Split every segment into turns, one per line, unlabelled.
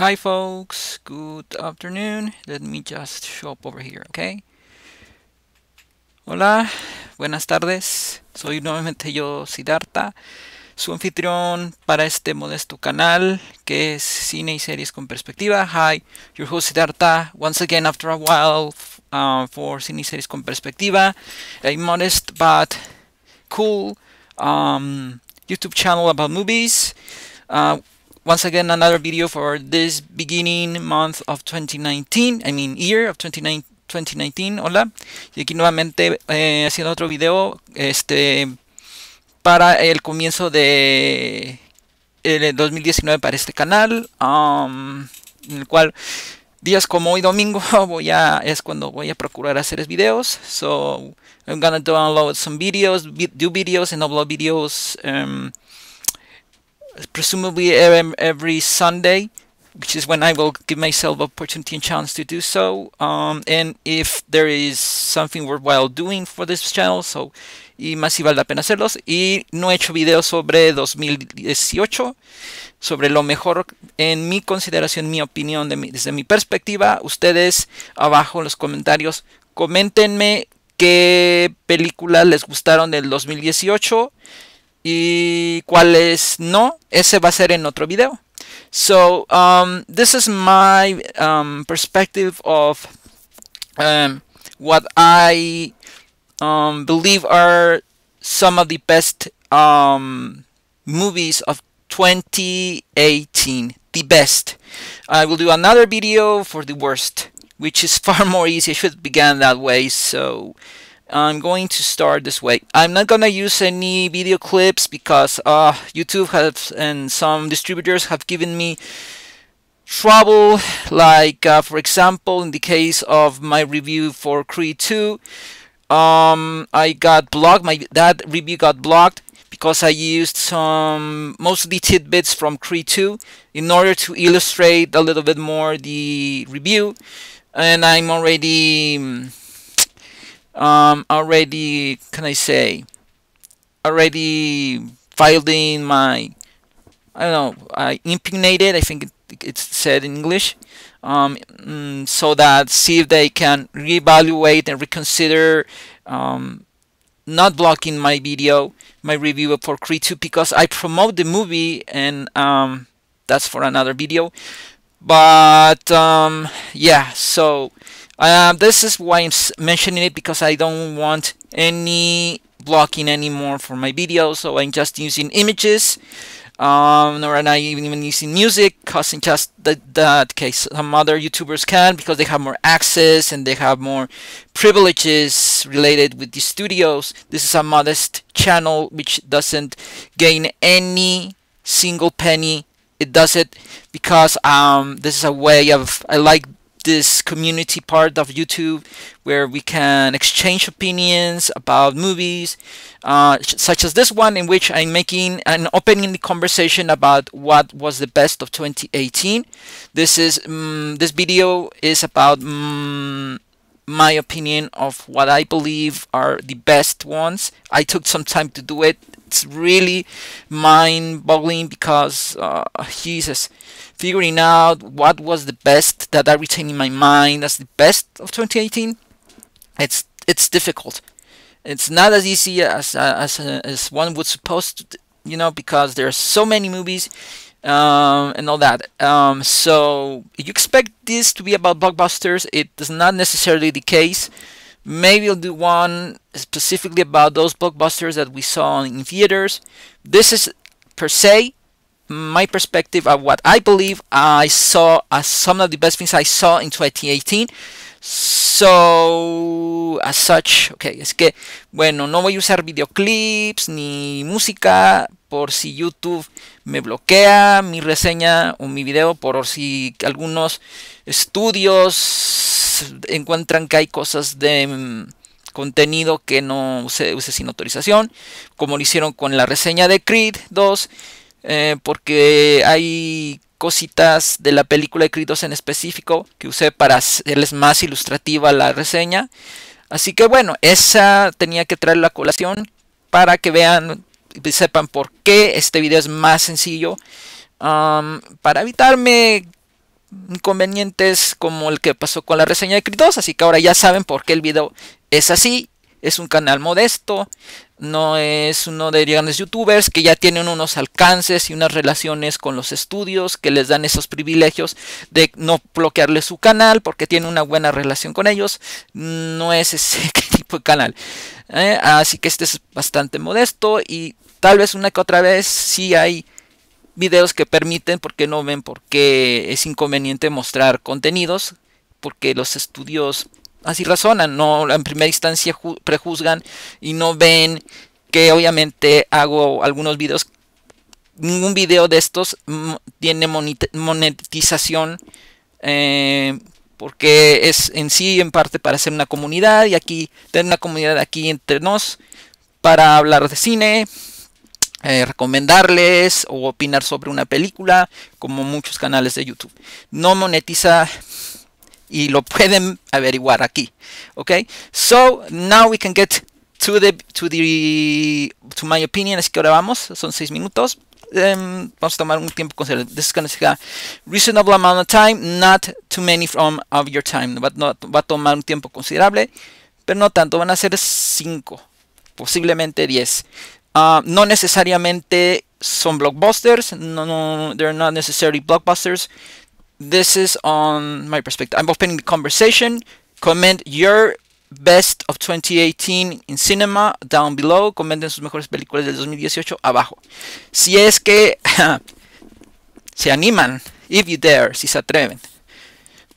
Hi folks, good afternoon. Let me just show up over here, okay? Hola, buenas tardes. Soy nuevamente yo, Siddhartha, su anfitrión para este modesto canal que es Cine y Series con Perspectiva. Hi, your host Siddhartha, once again after a while for Cine y Series con Perspectiva, a modest but cool YouTube channel about movies. Once again, another video for this beginning month of 2019. I mean, year of 2019. Hola. Y aquí nuevamente haciendo otro video para el comienzo de el 2019 para este canal. En el cual días como hoy domingo es cuando voy a procurar hacer videos. So I'm gonna download some videos, do videos and upload videos. Presumably every Sunday, which is when I will give myself opportunity and chance to do so. And if there is something worthwhile doing for this channel, so y más si vale la pena hacerlos. Y no he hecho videos sobre 2018, sobre lo mejor en mi consideración, mi opinión, desde mi perspectiva. Ustedes abajo en los comentarios, coméntenme qué películas les gustaron del 2018 y cuáles no. Ese va a ser en otro video. So this is my perspective of what I believe are some of the best movies of 2018. The best. I will do another video for the worst, which is far more easy. I should begin that way. So I'm going to start this way. I'm not gonna use any video clips because YouTube has and some distributors have given me trouble. Like for example, in the case of my review for Creed 2, I got blocked. That review got blocked because I used some mostly tidbits from Creed 2 in order to illustrate a little bit more the review, and I'm already can I say already filed in my, I don't know, I impugnated, I think it's said in English, so that see if they can reevaluate and reconsider not blocking my video, my review for Creed 2, because I promote the movie, and that's for another video. But yeah, so this is why I'm mentioning it, because I don't want any blocking anymore for my videos. So I'm just using images, nor am I even using music, because in just that case some other YouTubers can, because they have more access and they have more privileges related with the studios. This is a modest channel which doesn't gain any single penny. It does it because this is a way of, I like this community part of YouTube where we can exchange opinions about movies, such as this one, in which I'm making an opening the conversation about what was the best of 2018. This video is about my opinion of what I believe are the best ones. I took some time to do it. It's really mind-boggling because Jesus, figuring out what was the best that I retain in my mind as the best of 2018, it's difficult. It's not as easy as one would suppose to, because there are so many movies and all that. So you expect this to be about blockbusters. It is not necessarily the case. Maybe I'll do one specifically about those blockbusters that we saw in theaters. This is per se my perspective of what I believe I saw as some of the best things I saw in 2018. So, as such, okay, es que, bueno, no voy a usar videoclips ni música por si YouTube me bloquea mi reseña o mi video, por si algunos estudios encuentran que hay cosas de contenido que no se use sin autorización, como lo hicieron con la reseña de Creed 2, porque hay cositas de la película de Creed 2 en específico que usé para hacerles más ilustrativa la reseña. Así que bueno, esa tenía que traer la colación para que vean y sepan por qué este video es más sencillo, para evitarme inconvenientes como el que pasó con la reseña de Creed 2, así que ahora ya saben por qué el video es así. Es un canal modesto, no es uno de grandes youtubers que ya tienen unos alcances y unas relaciones con los estudios que les dan esos privilegios de no bloquearle su canal porque tiene una buena relación con ellos. No es ese tipo de canal, así que este es bastante modesto y tal vez una que otra vez sí hay videos que permiten porque no ven por qué es inconveniente mostrar contenidos, porque los estudios así razonan, no en primera instancia prejuzgan y no ven que obviamente hago algunos videos. Ningún video de estos tiene monetización, porque es en sí en parte para hacer una comunidad y aquí tener una comunidad aquí entre nos para hablar de cine, recomendarles o opinar sobre una película, como muchos canales de YouTube. No monetiza y lo pueden averiguar aquí. Okay, so now we can get to my opinion. Así que ahora vamos, son 6 minutos. Vamos a tomar un tiempo considerable. This is going to take a reasonable amount of time, not too many of your time. Va a tomar un tiempo considerable, pero no tanto, van a ser 5, posiblemente 10. No necesariamente son blockbusters, no, they're not necessarily blockbusters. This is on my perspective. I'm opening the conversation. Comment your best of 2018 in cinema down below. Comenten sus mejores películas del 2018 abajo. Si es que se animan, if you dare, si se atreven.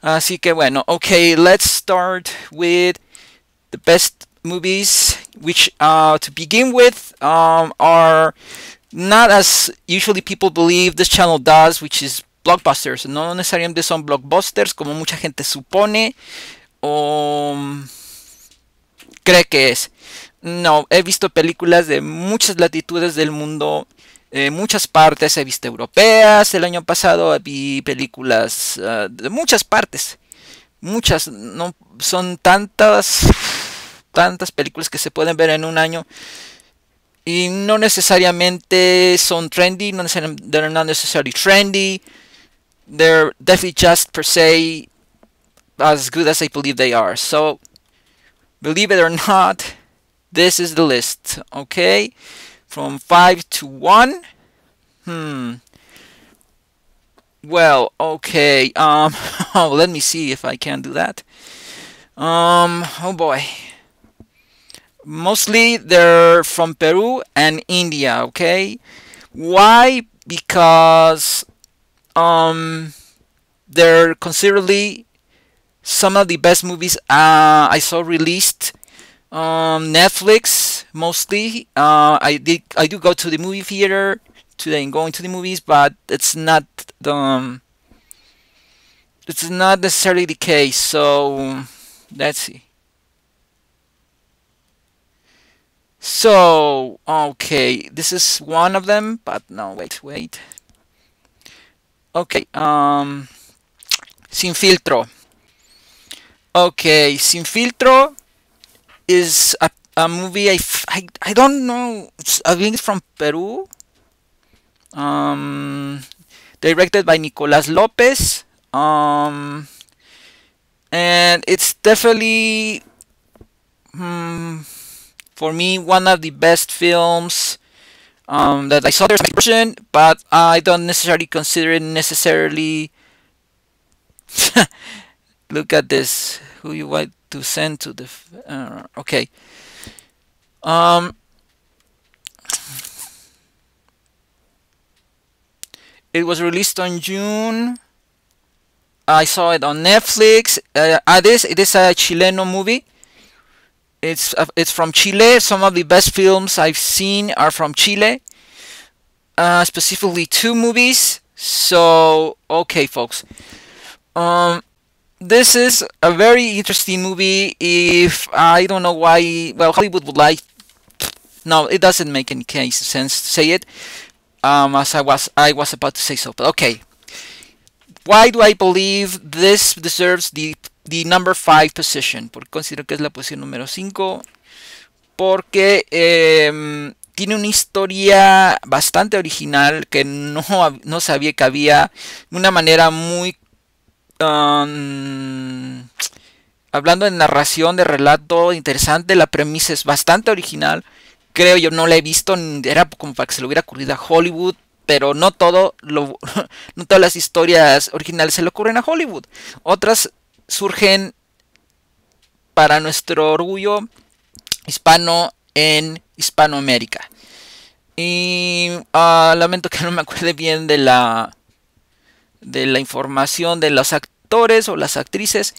Así que bueno, okay, let's start with the best movies, which to begin with are not as usually people believe this channel does, which is blockbusters. No necesariamente son blockbusters como mucha gente supone o cree que es. No, he visto películas de muchas latitudes del mundo, muchas partes. He visto europeas. El año pasado vi películas de muchas partes. Muchas, no son tantas películas que se pueden ver en un año. Y no necesariamente son trendy, they're not necessarily trendy. They're definitely just per se as good as I believe they are. So, believe it or not, this is the list. Okay, from 5 to 1. Well, okay. Let me see if I can do that. Oh boy. Mostly they're from Peru and India. Okay, why? Because they're considerably some of the best movies I saw released on Netflix. Mostly, I do go to the movie theater today and going to the movies, but it's not necessarily the case. So let's see. So okay, this is one of them, but no, wait. Okay, Sin Filtro. Okay, Sin Filtro is a movie I don't know. I think it's from Peru. Directed by Nicolás López. And it's definitely for me one of the best films that I saw. There's a version, but I don't necessarily consider it necessarily. Look at this. Who you want to send to the? Okay. It was released on June. I saw it on Netflix. It is a Chileno movie. It's from Chile. Some of the best films I've seen are from Chile. Specifically 2 movies. So okay, folks. This is a very interesting movie. If I don't know why, well, Hollywood would like. No, it doesn't make any sense to say it. As I was about to say so, but okay. Why do I believe this deserves the number 5 position? Porque considero que es la posición número 5. Porque tiene una historia bastante original que no sabía que había, una manera muy um, hablando de narración, de relato, interesante. La premisa es bastante original. Creo yo no la he visto, era como para que se le hubiera ocurrido a Hollywood, pero no todo no todas las historias originales se le ocurren a Hollywood. Otras surgen para nuestro orgullo hispano en Hispanoamérica. Y lamento que no me acuerde bien de la información de los actores o las actrices.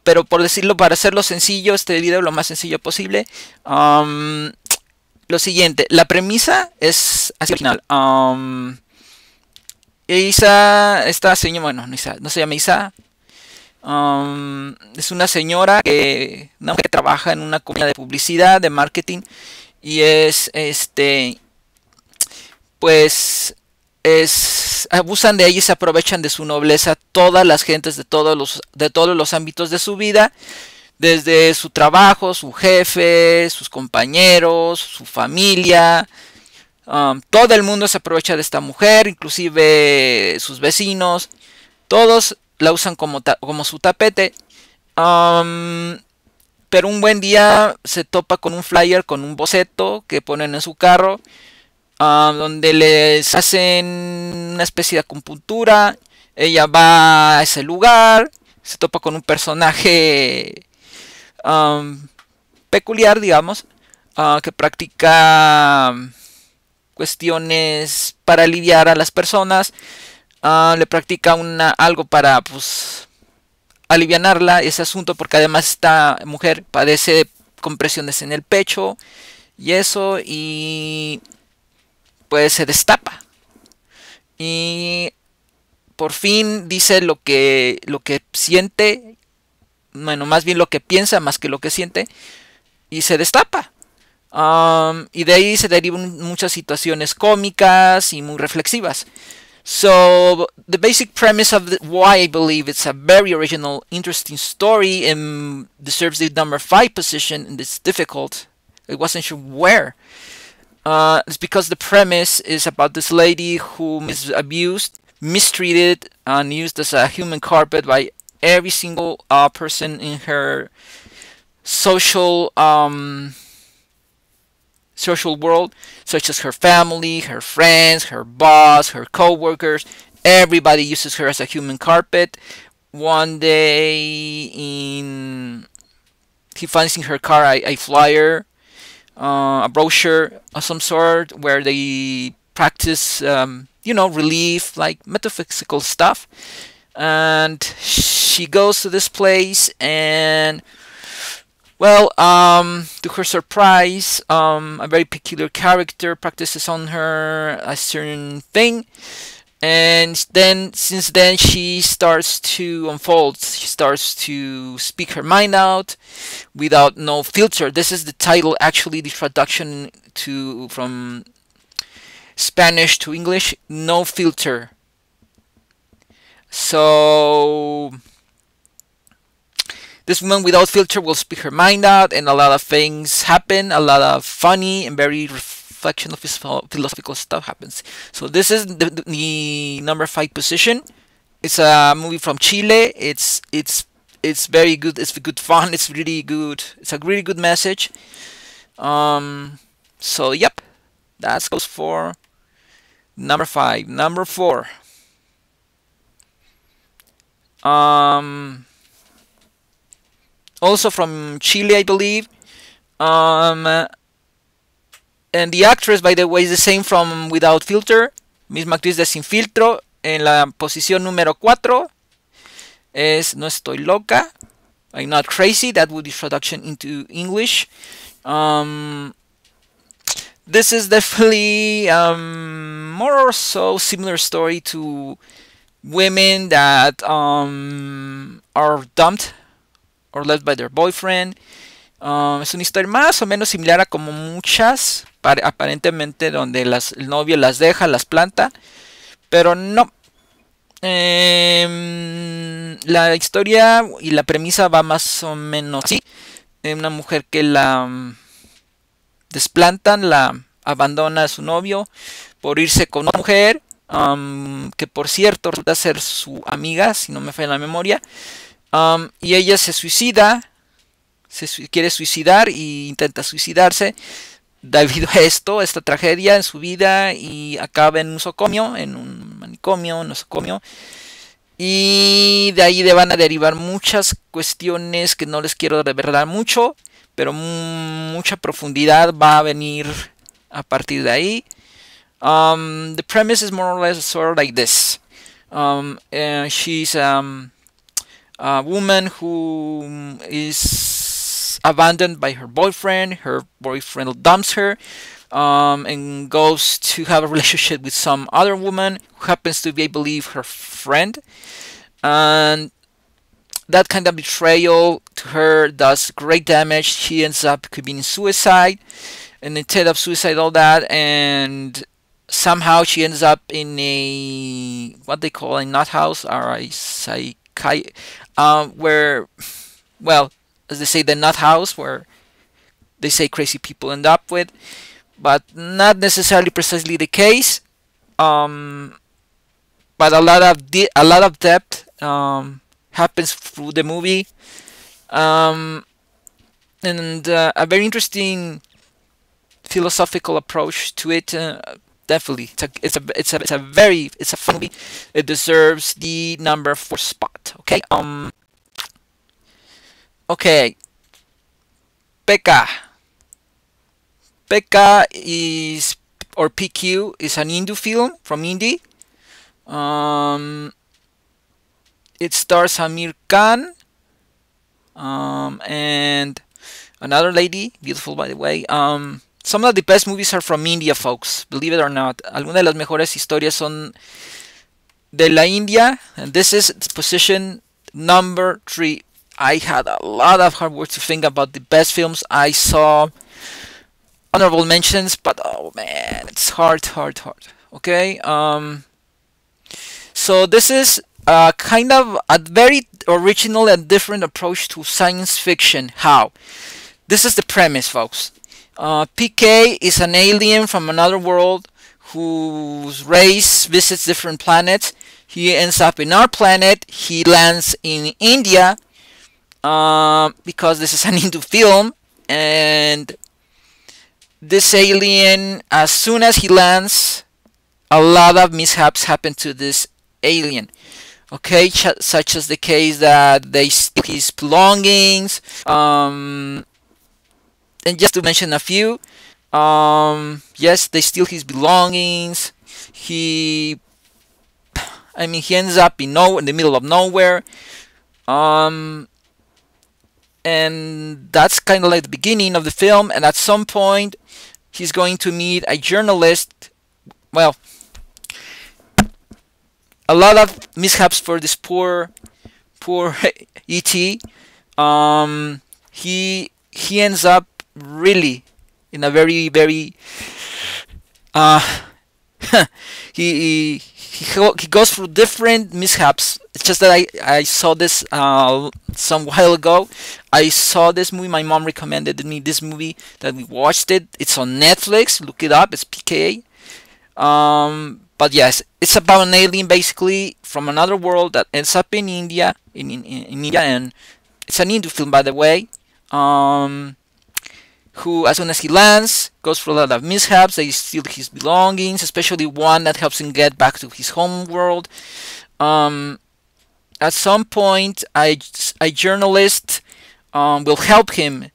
Pero por decirlo, para hacerlo sencillo, este video lo más sencillo posible. Lo siguiente, la premisa es así original. Isa, esta señora, bueno, no se llama Isa. Es una señora una mujer que trabaja en una compañía de publicidad, de marketing. Y pues abusan de ella y se aprovechan de su nobleza todas las gentes de todos los ámbitos de su vida, desde su trabajo, su jefe, sus compañeros, su familia. Todo el mundo se aprovecha de esta mujer, inclusive sus vecinos. Todos la usan como su tapete. Pero un buen día se topa con un flyer, con un boceto que ponen en su carro, donde les hacen una especie de acupuntura. Ella va a ese lugar, se topa con un personaje peculiar, digamos, que practica cuestiones para aliviar a las personas. Le practica algo para, pues, alivianarla ese asunto, porque además esta mujer padece compresiones en el pecho y eso, y pues se destapa y por fin dice lo que siente, bueno, más bien lo que piensa más que lo que siente, y se destapa. Y de ahí se derivan muchas situaciones cómicas y muy reflexivas. So the basic premise of why I believe it's a very original, interesting story and deserves the number 5 position in this difficult. I wasn't sure where. It's because the premise is about this lady who is abused, mistreated, and used as a human carpet by every single person in her social world, such as her family, her friends, her boss, her co-workers. Everybody uses her as a human carpet. One day, he finds in her car a flyer, a brochure of some sort, where they practice, relief, like metaphysical stuff. And she goes to this place, and well, to her surprise, a very peculiar character practices on her a certain thing, and then since then she starts to unfold. She starts to speak her mind out without no filter. This is the title, actually, the traduction from Spanish to English, no filter. So this woman without filter will speak her mind out, and a lot of things happen. A lot of funny and very reflection of philosophical stuff happens. So this is the number 5 position. It's a movie from Chile. It's very good. It's good fun. It's really good. It's a really good message. So yep, that goes for number 5. Number 4. Also from Chile, I believe. And the actress, by the way, is the same from Without Filter. Misma actriz de Sin Filtro. En la posición número 4 es No Estoy Loca. I'm Not Crazy. That would be traduction into English. This is definitely more or so similar story to women that are dumped or left by their boyfriend. Es una historia más o menos similar a como muchas, aparentemente, donde el novio las deja, las planta, pero no. La historia y la premisa va más o menos así. Una mujer que la desplantan, la abandona a su novio por irse con otra mujer, que por cierto resulta ser su amiga, si no me falla la memoria, y ella se suicida, quiere suicidar y intenta suicidarse debido a esto, esta tragedia en su vida, y acaba en un nosocomio, en un manicomio, un nosocomio, y de ahí van a derivar muchas cuestiones que no les quiero revelar mucho, pero mucha profundidad va a venir a partir de ahí. The premise is more or less sort of like this. She's a woman who is abandoned by her boyfriend. Her boyfriend dumps her, and goes to have a relationship with some other woman who happens to be, I believe, her friend. And that kind of betrayal to her does great damage. She ends up committing suicide, and instead of suicide, all that, and somehow she ends up in a what they call a nut house or a where, well, as they say, the nut house, where they say crazy people end up with, but not necessarily precisely the case. But a lot of depth happens through the movie, and a very interesting philosophical approach to it. Definitely, it's a fun movie. It deserves the number 4 spot. Okay. Okay. Pekka. Pekka is, or PQ, is an Hindu film from India. It stars Amir Khan, and another lady, beautiful by the way. Some of the best movies are from India, folks. Believe it or not. Algunas de las mejores historias son de la India, and this is position number 3. I had a lot of hard work to think about the best films I saw. Honorable mentions, but oh man, it's hard. Okay. So this is kind of a very original and different approach to science fiction. How? This is the premise, folks. PK is an alien from another world whose race visits different planets. He ends up in our planet. He lands in India because this is an Hindu film, and this alien, as soon as he lands, a lot of mishaps happen to this alien. Okay, such as the case that they steal his belongings. And just to mention a few, yes, they steal his belongings. He ends up in the middle of nowhere. And that's kind of like the beginning of the film. And at some point, he's going to meet a journalist. Well, a lot of mishaps for this poor ET. He ends up really in a very he goes through different mishaps. It's just that I saw this some while ago. I saw this movie. My mom recommended me this movie that we watched it. It's on Netflix. Look it up. It's PKA. But yes, it's about an alien basically from another world that ends up in India, in India, and it's an Hindu film, by the way. Who, as soon as he lands, goes through a lot of mishaps. They steal his belongings, especially one that helps him get back to his home world. At some point, a journalist will help him.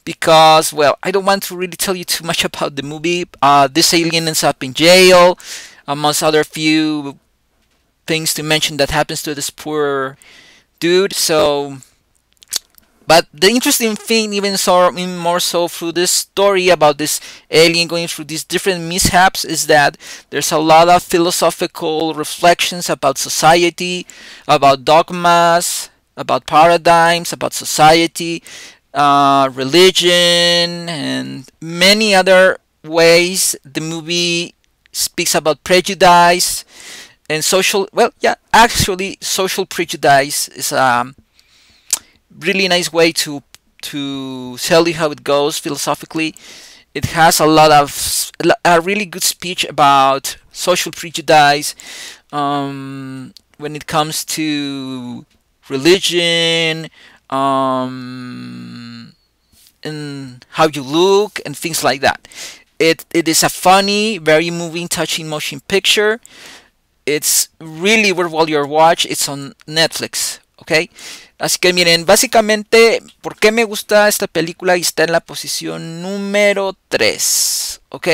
Because, well, I don't want to really tell you too much about the movie. This alien ends up in jail, amongst other few things to mention that happens to this poor dude. So, but the interesting thing, even more so through this story about this alien going through these different mishaps, is that there's a lot of philosophical reflections about society, about dogmas, about paradigms, about society, religion, and many other ways. The movie speaks about prejudice and social. Well, yeah, actually, social prejudice is a really nice way to tell you how it goes philosophically. It has a lot of a really good speech about social prejudice when it comes to religion, and how you look and things like that. It is a funny, very moving, touching motion picture. It's really worth your watch. It's on Netflix, ¿ok? Así que miren, básicamente, ¿por qué me gusta esta película? Y está en la posición número 3, ¿ok?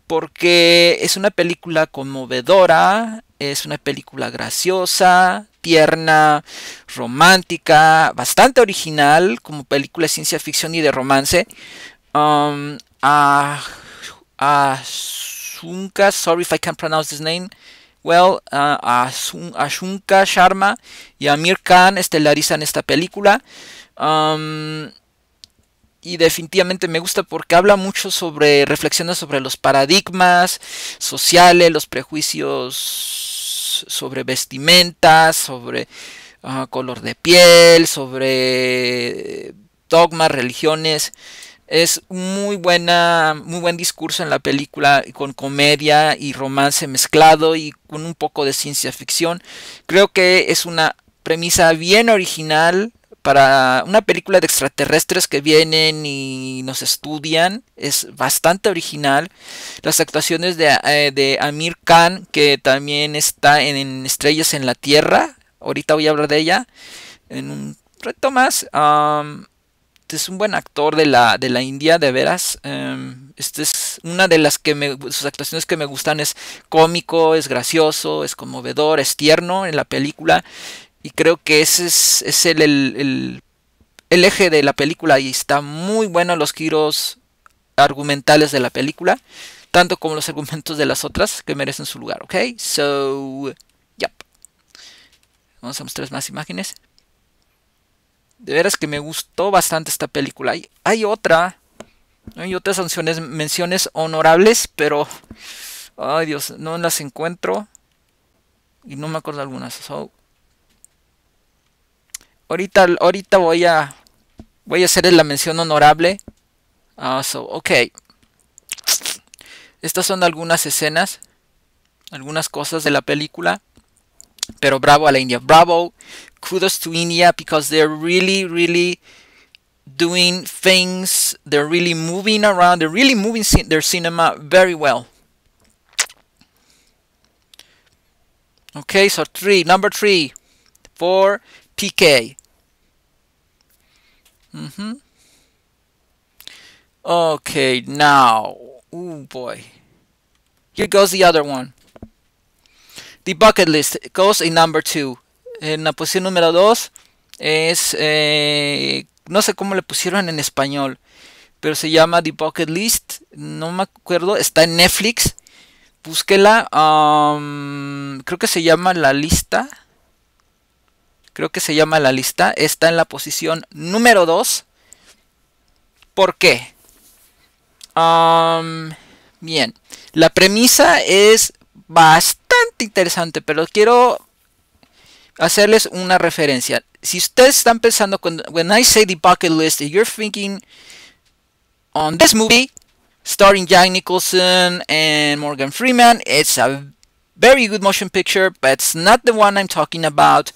Porque es una película conmovedora, es una película graciosa, tierna, romántica, bastante original como película de ciencia ficción y de romance. Ashunka, sorry if I can't pronounce this name well, Ashunka Sharma y Amir Khan estelarizan esta película. Y definitivamente me gusta porque habla mucho sobre, reflexiona sobre los paradigmas sociales, los prejuicios sobre vestimentas, sobre color de piel, sobre dogmas, religiones. Es muy buen discurso en la película, con comedia y romance mezclado y con un poco de ciencia ficción. Creo que es una premisa bien original para una película de extraterrestres que vienen y nos estudian. Es bastante original. Las actuaciones de Amir Khan, que también está en Estrellas en la Tierra. Ahorita voy a hablar de ella en un reto más. Es un buen actor de la India, de veras. Este es una de las sus actuaciones que me gustan. Es cómico, es gracioso, es conmovedor, es tierno en la película. Y creo que ese es el eje de la película. Y está muy bueno los giros argumentales de la película, tanto como los argumentos de las otras, que merecen su lugar, ¿ok? So, yep. Vamos a mostrar más imágenes. De veras que me gustó bastante esta película. Hay otras menciones honorables, pero ay Dios, no las encuentro y no me acuerdo algunas. So, ahorita voy a hacer la mención honorable. Ok. Estas son algunas escenas, algunas cosas de la película. Pero bravo a la India, bravo, kudos to India, because they're really doing things, they're really moving around, they're really moving their cinema very well. Okay, so number 3 for PK. Okay, now, oh boy, here goes the other one. The Bucket List goes in number 2. En la posición número 2 es, no sé cómo le pusieron en español, pero se llama The Bucket List. No me acuerdo, está en Netflix. Búsquela. Creo que se llama La Lista. Está en la posición número 2. ¿Por qué? Bien. La premisa es bastante interesante, pero quiero hacerles una referencia. Si ustedes están pensando, when I say The Bucket List, you're thinking on this movie starring Jack Nicholson and Morgan Freeman. It's a very good motion picture, but it's not the one I'm talking about.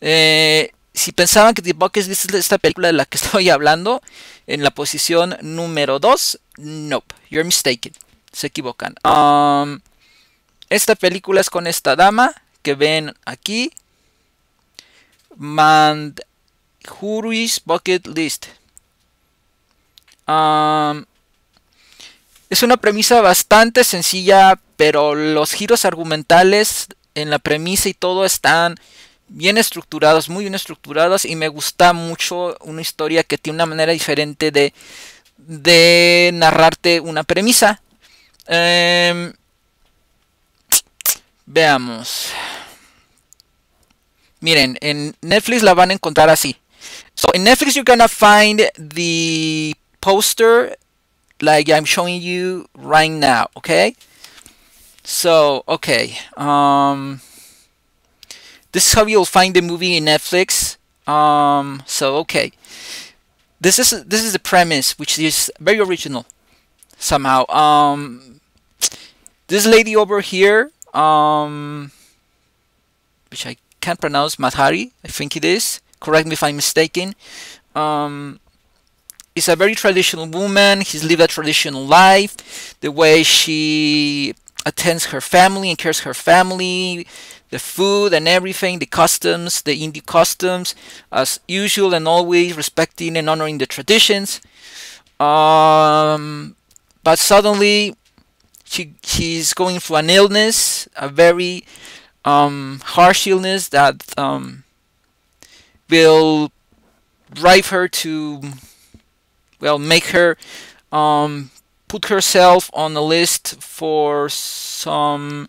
Si pensaban que The Bucket List es esta película de la que estoy hablando, en la posición número 2, nope, you're mistaken. Se equivocan. Esta película es con esta dama que ven aquí. Manjuris Bucket List. Es una premisa bastante sencilla, pero los giros argumentales en la premisa y todo están bien estructurados, muy bien estructurados, y me gusta mucho una historia que tiene una manera diferente de narrarte una premisa. Veamos. Miren, en Netflix la van a encontrar así. So in Netflix you're gonna find the poster like I'm showing you right now, okay? So, okay. This is how you'll find the movie in Netflix. So, okay. this is the premise, which is very original somehow. This lady over here, which I can't pronounce, Madhari, I think it is. Correct me if I'm mistaken. Um, is a very traditional woman. She's lived a traditional life. The way she attends her family and cares her family, the food and everything, the customs, the Indian customs, as usual and always respecting and honoring the traditions. But suddenly she's going through an illness, a very harsh illness that will drive her to, well, make her put herself on a list for some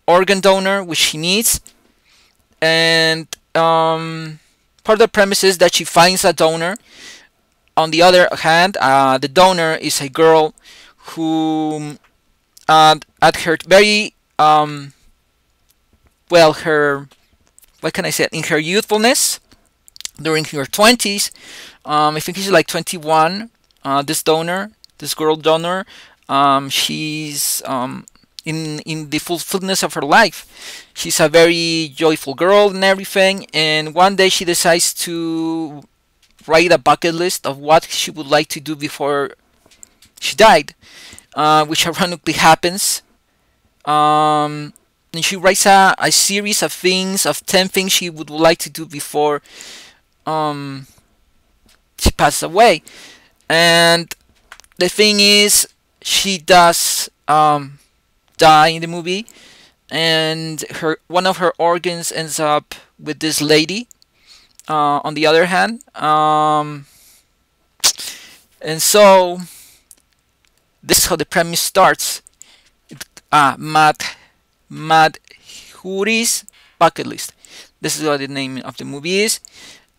organ donor which she needs. And part of the premise is that she finds a donor. On the other hand, the donor is a girl who at her very well, her, what can I say, in her youthfulness, during her 20s, I think she's like 21, this donor, this girl donor, she's in the fulfillment of her life. She's a very joyful girl and everything, and one day she decides to write a bucket list of what she would like to do before she died, which ironically happens. And she writes a series of things, of 10 things she would like to do before she passes away. And the thing is, she does die in the movie, and one of her organs ends up with this lady. On the other hand, and so this is how the premise starts. Madhuri's bucket list. This is what the name of the movie is,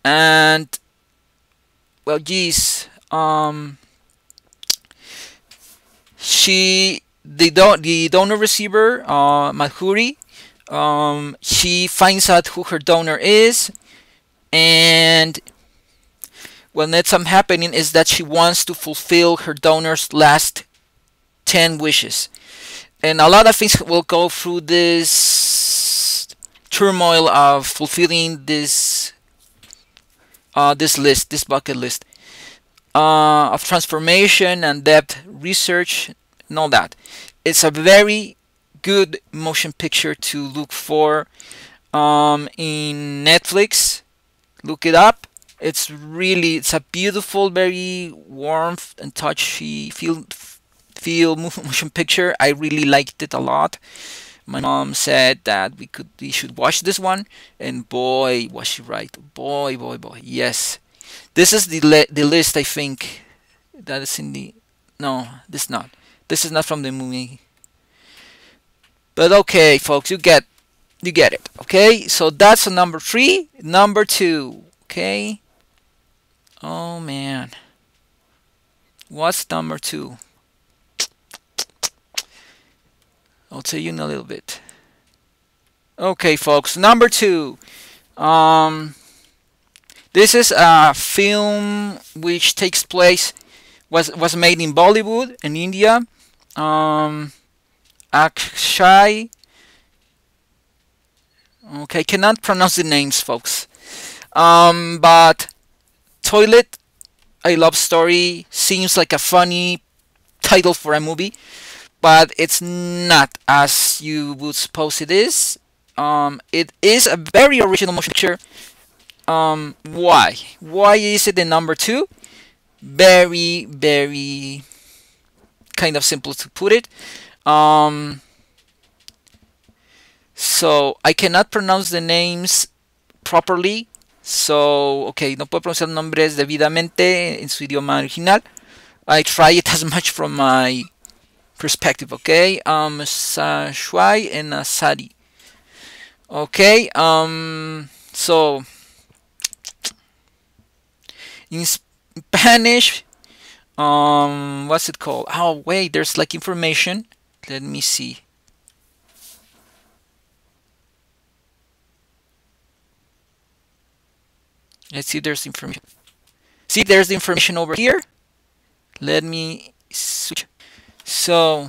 and well, geez, the donor receiver, Madhuri, she finds out who her donor is, and what ends up happening is that she wants to fulfill her donor's last 10 wishes. And a lot of things will go through this turmoil of fulfilling this list, this bucket list, of transformation and depth research and all that. It's a very good motion picture to look for in Netflix. Look it up. It's a beautiful, very warm and touchy feel motion picture. I really liked it a lot. My mom said that we should watch this one, and boy, was she right. Boy, boy, boy. Yes, this is the list. I think that is in the, no, this not. This is not from the movie. But okay, folks, you get it. Okay, so that's a number 3. Number 2. Okay. Oh man, what's number 2? I'll tell you in a little bit. Okay, folks, number 2. This is a film which takes place, was made in Bollywood in India. Akshay. Okay, cannot pronounce the names, folks. But Toilet, a Love Story seems like a funny title for a movie, but it's not as you would suppose it is. It is a very original motion picture. Why? Why is it the number 2? Very, very kind of simple to put it. So I cannot pronounce the names properly. So, okay, no puedo pronunciar nombres debidamente en su idioma original. I try it as much from my perspective, okay? Sashwai and Asadi. Okay, so in Spanish, what's it called? Oh, wait, there's like information. Let me see. Let's see if there's information. See, there's the information over here. Let me switch. So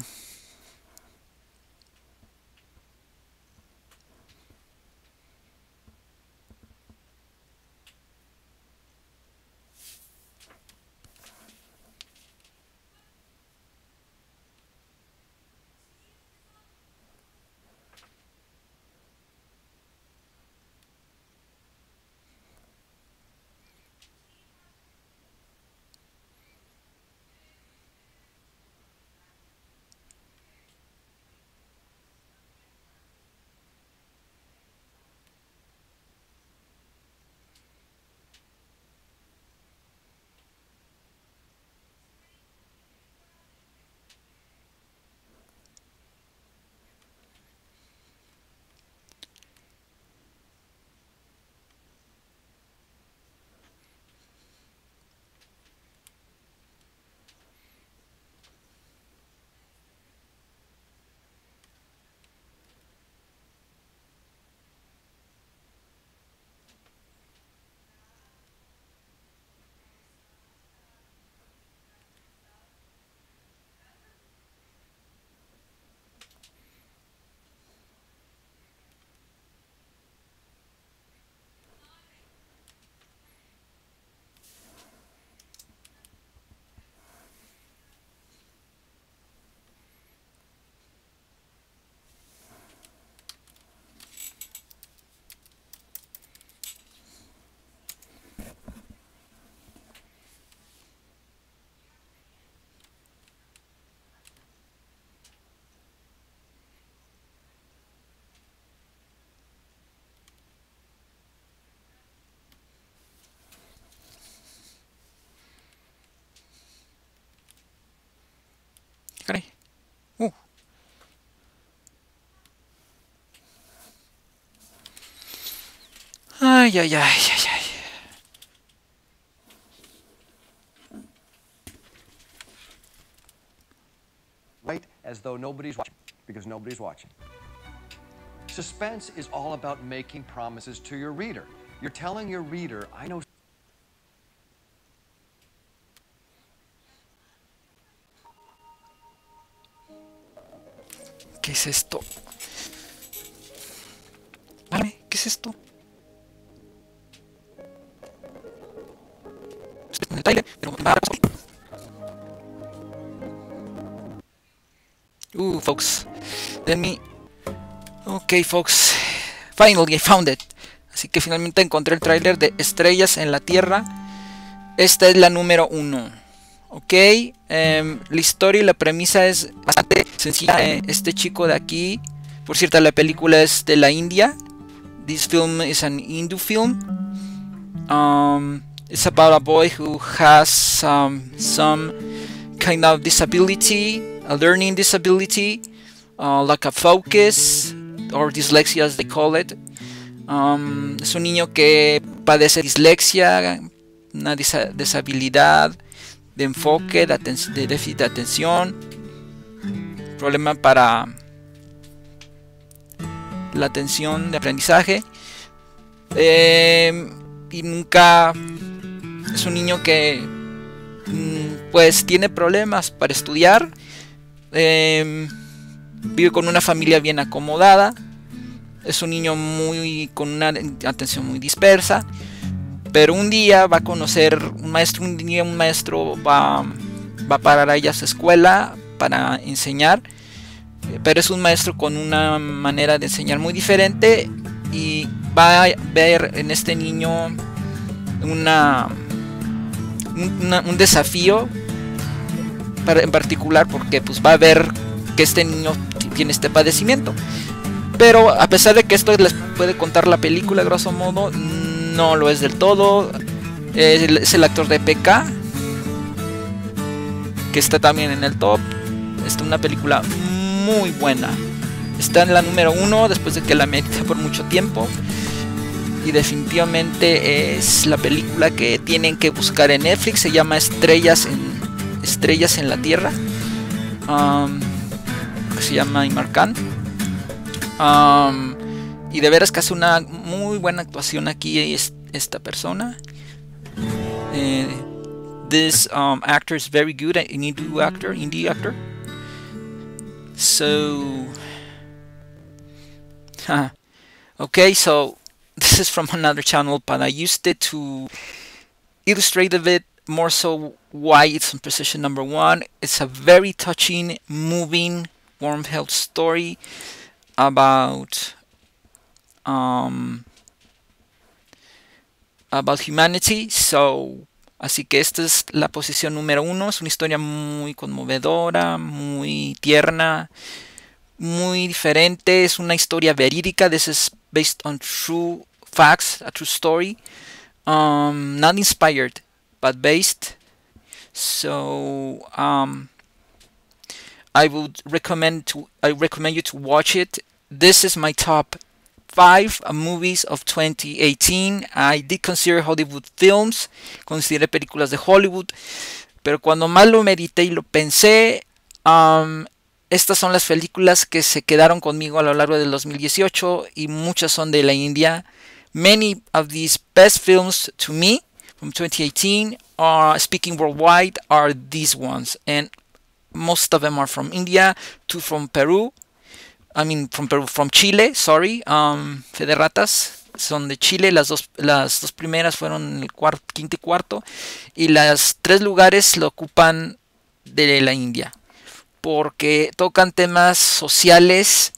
caray. Uh. Ay, ay, ay, ay, ay.
Right as though nobody's watching, because nobody's watching. Suspense is all about making promises to your reader. You're telling your reader, I know.
¿Qué es esto? Dame, ¿qué es esto? Estoy en el trailer, pero folks, let me. Okay, folks, finally I found it. Así que finalmente encontré el tráiler de Estrellas en la Tierra. Esta es la número 1. Ok, la historia y la premisa es bastante sencilla. Este chico de aquí, por cierto, la película es de la India. This film is an Hindu film. It's about a boy who has some kind of disability, a learning disability, like a focus or dyslexia as they call it. Es un niño que padece dislexia, una deshabilidad de enfoque, de déficit de atención, problema para la atención de aprendizaje, y nunca es un niño que pues tiene problemas para estudiar, vive con una familia bien acomodada, es un niño con una atención muy dispersa. Pero un día va a conocer un maestro, un maestro va a parar ahí a su escuela para enseñar, pero es un maestro con una manera de enseñar muy diferente y va a ver en este niño un desafío en particular, porque pues va a ver que este niño tiene este padecimiento. Pero a pesar de que esto les puede contar la película, grosso modo, no lo es del todo. Es el actor de PK, que está también en el top. Está una película muy buena. Está en la número 1 después de que la medité por mucho tiempo. Y definitivamente es la película que tienen que buscar en Netflix. Se llama Estrellas en la Tierra. Que se llama Imar Khan. Y de veras que hace una muy buena actuación aquí esta persona. this actor is very good, an indie actor. So, okay, so this is from another channel, but I used it to illustrate a bit more so why it's in position number one. It's a very touching, moving, warm-hearted story about humanity. So, así que esta es la posición número uno. Es una historia muy conmovedora, muy tierna, muy diferente. Es una historia verídica. This is based on true facts, a true story. Not inspired, but based. So I recommend you to watch it. This is my top 5 movies of 2018. I did consider Hollywood films, consideré películas de Hollywood, pero cuando más lo medité y lo pensé, estas son las películas que se quedaron conmigo a lo largo del 2018 y muchas son de la India. Many of these best films to me from 2018 are speaking worldwide are these ones, and most of them are from India, 2 from Peru. I mean, from Chile, sorry. Fe de ratas son de Chile. Las dos primeras fueron el quinto y cuarto. Y las 3 lugares lo ocupan de la India. Porque tocan temas sociales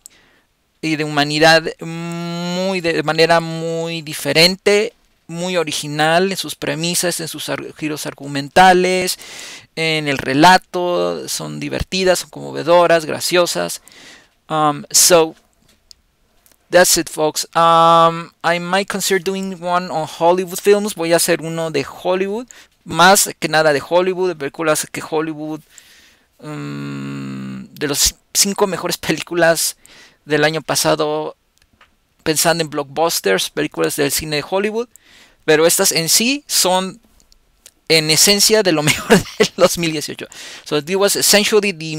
y de humanidad de manera muy diferente, muy original en sus premisas, en sus giros argumentales, en el relato. Son divertidas, son conmovedoras, graciosas. So that's it, folks. I might consider doing one on Hollywood films. Voy a hacer uno de Hollywood, más que nada de Hollywood, de películas que Hollywood, de los 5 mejores películas del año pasado, pensando en blockbusters, películas del cine de Hollywood. Pero estas en sí son en esencia de lo mejor del 2018. So it was essentially the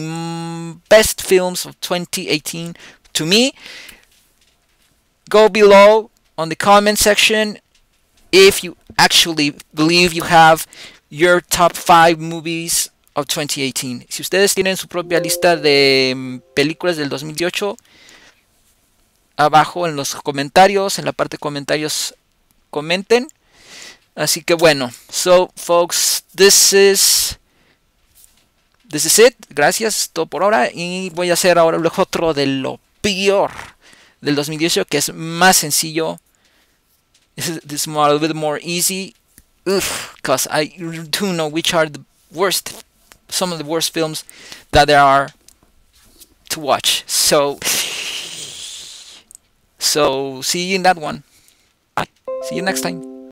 best films of 2018 to me. Go below on the comment section if you actually believe you have your top 5 movies of 2018. Si ustedes tienen su propia lista de películas del 2018, abajo en los comentarios, en la parte de comentarios, comenten. Así que bueno, so folks, this is it. Gracias, todo por ahora. Y voy a hacer ahora otro de lo peor del 2018, que es más sencillo. This is more, a little bit more easy. Because I do know which are the worst, some of the worst films that there are to watch. So see you in that one. Bye. See you next time.